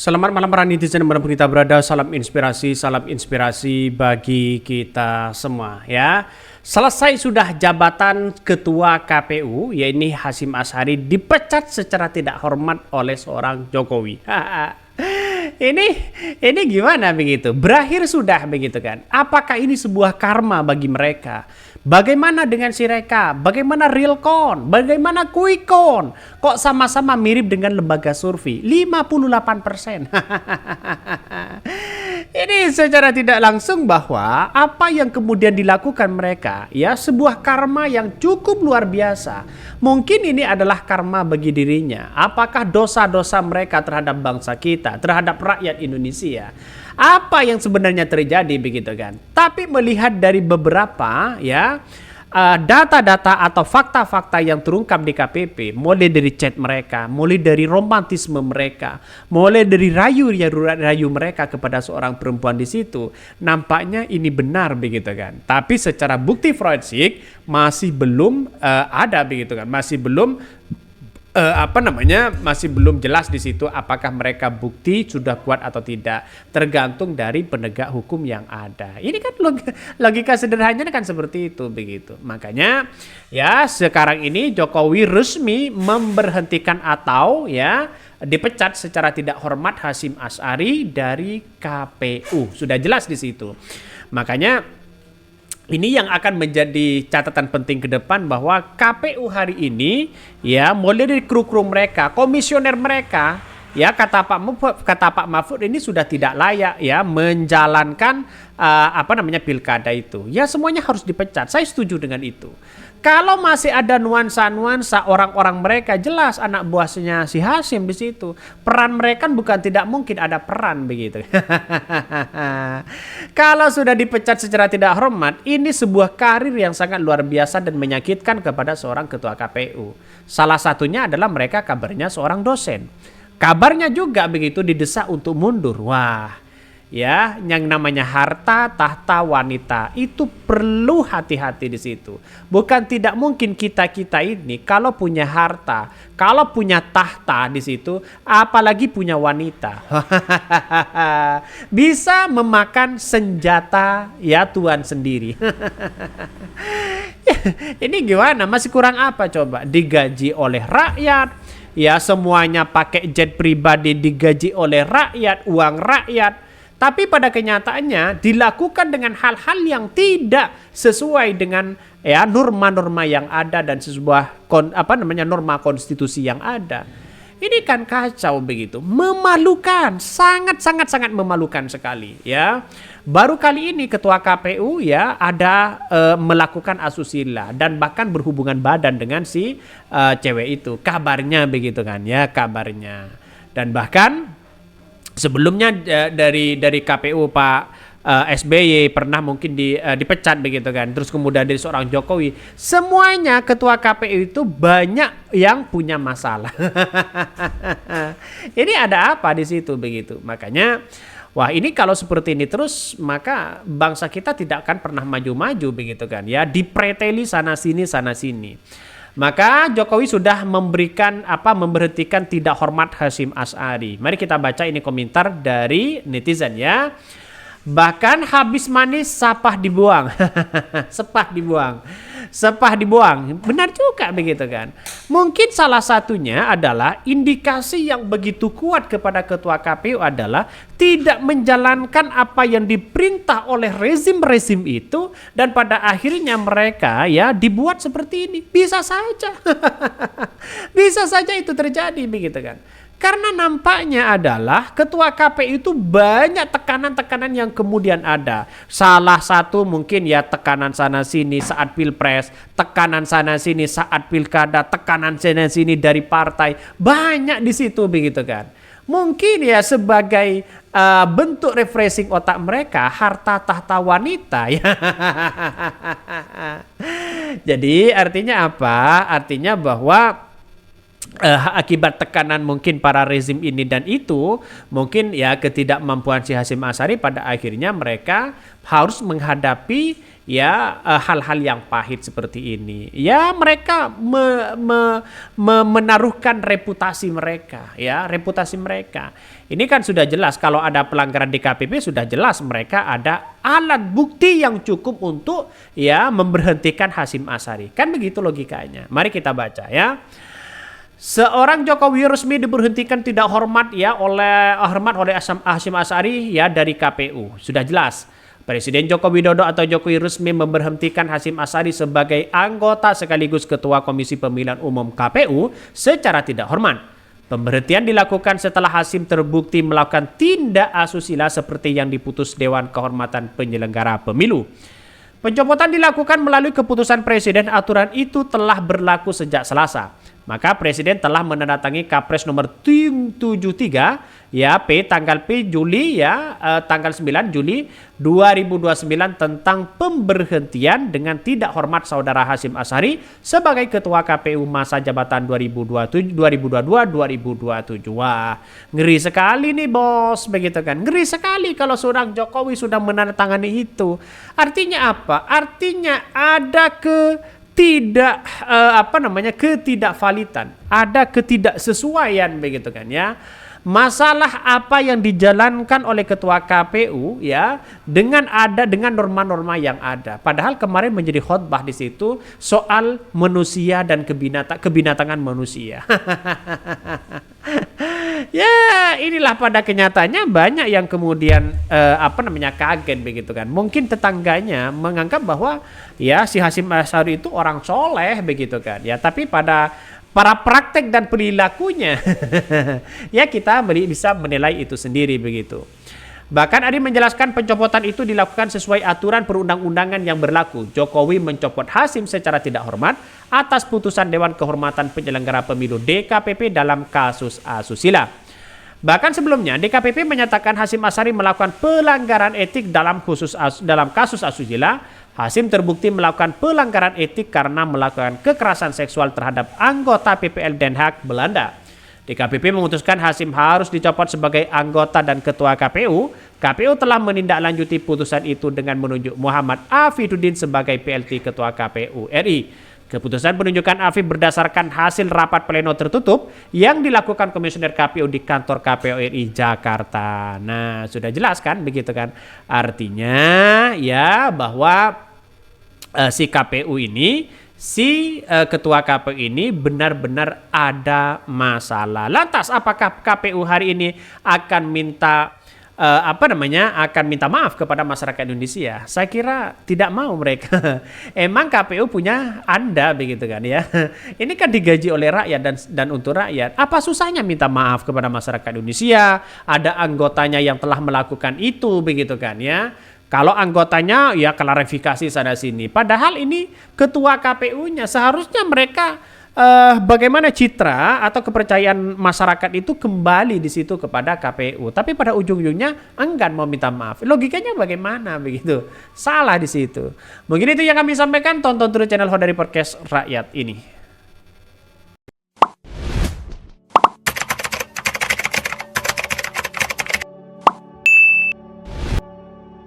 Selamat malam para netizen dimanapun kita berada, salam inspirasi bagi kita semua ya. Selesai sudah jabatan Ketua KPU, yaitu Hasyim Asy'ari dipecat secara tidak hormat oleh seorang Jokowi. Ini gimana begitu? Berakhir sudah begitu kan? Apakah ini sebuah karma bagi mereka? Bagaimana dengan Sireka? Bagaimana Realcon? Bagaimana Quickcon? Kok sama-sama mirip dengan lembaga survei? 58%. Ini secara tidak langsung bahwa apa yang kemudian dilakukan mereka ya sebuah karma yang cukup luar biasa. Mungkin ini adalah karma bagi dirinya. Apakah dosa-dosa mereka terhadap bangsa kita, terhadap rakyat Indonesia? Apa yang sebenarnya terjadi begitu kan? Tapi melihat dari beberapa ya data-data atau fakta-fakta yang terungkap di KPP, mulai dari chat mereka, mulai dari romantisme mereka, mulai dari rayu mereka kepada seorang perempuan di situ, nampaknya ini benar begitu kan. Tapi secara bukti forensik masih belum ada begitu kan, masih belum masih belum jelas di situ apakah mereka bukti sudah kuat atau tidak, tergantung dari penegak hukum yang ada. Ini kan logika sederhananya kan seperti itu begitu. Makanya ya sekarang ini Jokowi resmi memberhentikan atau ya dipecat secara tidak hormat Hasyim Asy'ari dari KPU. Sudah jelas di situ. Makanya ini yang akan menjadi catatan penting ke depan bahwa KPU hari ini ya mulai dari kru-kru mereka, komisioner mereka ya kata Pak Mahfud ini sudah tidak layak ya menjalankan pilkada itu. Ya semuanya harus dipecat. Saya setuju dengan itu. Kalau masih ada nuansa-nuansa orang-orang mereka, jelas anak buahnya si Hasyim di situ. Peran mereka bukan tidak mungkin ada peran begitu. Kalau sudah dipecat secara tidak hormat, ini sebuah karir yang sangat luar biasa dan menyakitkan kepada seorang ketua KPU. Salah satunya adalah mereka kabarnya seorang dosen. Kabarnya juga begitu didesak untuk mundur. Wah. Ya, yang namanya harta, tahta, wanita itu perlu hati-hati di situ. Bukan tidak mungkin kita ini kalau punya harta, kalau punya tahta di situ, apalagi punya wanita, bisa memakan senjata ya Tuhan sendiri. Ini gimana? Masih kurang apa coba? Digaji oleh rakyat, ya semuanya pakai jet pribadi, digaji oleh rakyat, uang rakyat. Tapi pada kenyataannya dilakukan dengan hal-hal yang tidak sesuai dengan ya norma-norma yang ada dan sebuah norma konstitusi yang ada. Ini kan kacau begitu, memalukan, sangat memalukan sekali ya. Baru kali ini ketua KPU ya ada melakukan asusila dan bahkan berhubungan badan dengan si cewek itu. Kabarnya begitu kan ya, kabarnya. Dan bahkan sebelumnya dari KPU Pak SBY pernah mungkin dipecat begitu kan. Terus kemudian dari seorang Jokowi, semuanya ketua KPU itu banyak yang punya masalah. Ini ada apa di situ begitu. Makanya wah ini kalau seperti ini terus maka bangsa kita tidak akan pernah maju-maju begitu kan ya. Dipreteli sana sini. Maka Jokowi sudah memberhentikan tidak hormat Hasyim Asy'ari. Mari kita baca ini komentar dari netizen ya. Bahkan habis manis sapah dibuang. Sepah dibuang. Benar juga begitu kan. Mungkin salah satunya adalah indikasi yang begitu kuat kepada ketua KPU adalah tidak menjalankan apa yang diperintah oleh rezim itu, dan pada akhirnya mereka ya dibuat seperti ini. Bisa saja. Bisa saja itu terjadi begitu kan. Karena nampaknya adalah ketua KPU itu banyak tekanan-tekanan yang kemudian ada. Salah satu mungkin ya tekanan sana sini saat pilpres, tekanan sana sini saat pilkada, tekanan sana sini dari partai. Banyak di situ begitu kan. Mungkin ya sebagai bentuk refreshing otak mereka, harta tahta wanita ya. Jadi artinya apa? Artinya bahwa akibat tekanan mungkin para rezim ini dan itu, mungkin ya ketidakmampuan si Hasyim Asy'ari pada akhirnya mereka harus menghadapi ya hal-hal yang pahit seperti ini. Ya mereka menaruhkan reputasi mereka ya, reputasi mereka. Ini kan sudah jelas kalau ada pelanggaran DKPP, sudah jelas mereka ada alat bukti yang cukup untuk ya memberhentikan Hasyim Asyari. Kan begitu logikanya. Mari kita baca ya. Seorang Jokowi resmi diberhentikan tidak hormat ya oleh Hasyim Asyari ya dari KPU. Sudah jelas. Presiden Joko Widodo atau Jokowi resmi memberhentikan Hasyim Asyari sebagai anggota sekaligus Ketua Komisi Pemilihan Umum KPU secara tidak hormat. Pemberhentian dilakukan setelah Hasyim terbukti melakukan tindak asusila seperti yang diputus Dewan Kehormatan Penyelenggara Pemilu. Pencopotan dilakukan melalui keputusan Presiden. Aturan itu telah berlaku sejak Selasa. Maka Presiden telah menandatangani Kapres nomor 73 ya tanggal 9 Juli 2029 tentang pemberhentian dengan tidak hormat Saudara Hasyim Asyari sebagai Ketua KPU masa jabatan 2022-2027. Wah, ngeri sekali nih bos, begitu kan? Ngeri sekali kalau seorang Jokowi sudah menandatangani itu. Artinya apa? Artinya ada ketidakvalidan, ada ketidaksesuaian begitu kan ya. Masalah apa yang dijalankan oleh ketua KPU ya dengan norma-norma yang ada. Padahal kemarin menjadi khotbah di situ soal manusia dan kebinatangan manusia. Ya, inilah pada kenyataannya banyak yang kemudian kaget begitu kan. Mungkin tetangganya menganggap bahwa ya si Hasyim Asyari itu orang soleh begitu kan. Ya, tapi pada para praktek dan perilakunya ya kita bisa menilai itu sendiri begitu. Bahkan Adi menjelaskan pencopotan itu dilakukan sesuai aturan perundang-undangan yang berlaku. Jokowi mencopot Hasyim secara tidak hormat atas putusan Dewan Kehormatan Penyelenggara Pemilu DKPP dalam kasus asusila. Bahkan sebelumnya DKPP menyatakan Hasyim Asyari melakukan pelanggaran etik dalam kasus asusila. Hasyim terbukti melakukan pelanggaran etik karena melakukan kekerasan seksual terhadap anggota PPL Den Haag Belanda. DKPP memutuskan Hasyim harus dicopot sebagai anggota dan ketua KPU. KPU telah menindaklanjuti putusan itu dengan menunjuk Muhammad Afiduddin sebagai PLT Ketua KPU RI. Keputusan penunjukan Afif berdasarkan hasil rapat pleno tertutup yang dilakukan Komisioner KPU di kantor KPU RI Jakarta. Nah, sudah jelas kan begitu kan? Artinya ya bahwa si KPU ini, ketua KPU ini benar-benar ada masalah. Lantas apakah KPU hari ini akan minta maaf kepada masyarakat Indonesia? Saya kira tidak mau mereka. Emang KPU punya Anda begitu kan ya. Ini kan digaji oleh rakyat dan untuk rakyat. Apa susahnya minta maaf kepada masyarakat Indonesia? Ada anggotanya yang telah melakukan itu begitu kan ya. Kalau anggotanya ya klarifikasi sana sini. Padahal ini ketua KPU-nya seharusnya mereka bagaimana citra atau kepercayaan masyarakat itu kembali di situ kepada KPU. Tapi pada ujung-ujungnya enggan mau minta maaf. Logikanya bagaimana begitu? Salah di situ. Mungkin itu yang kami sampaikan. Tonton terus channel Hodari Podcast Rakyat ini.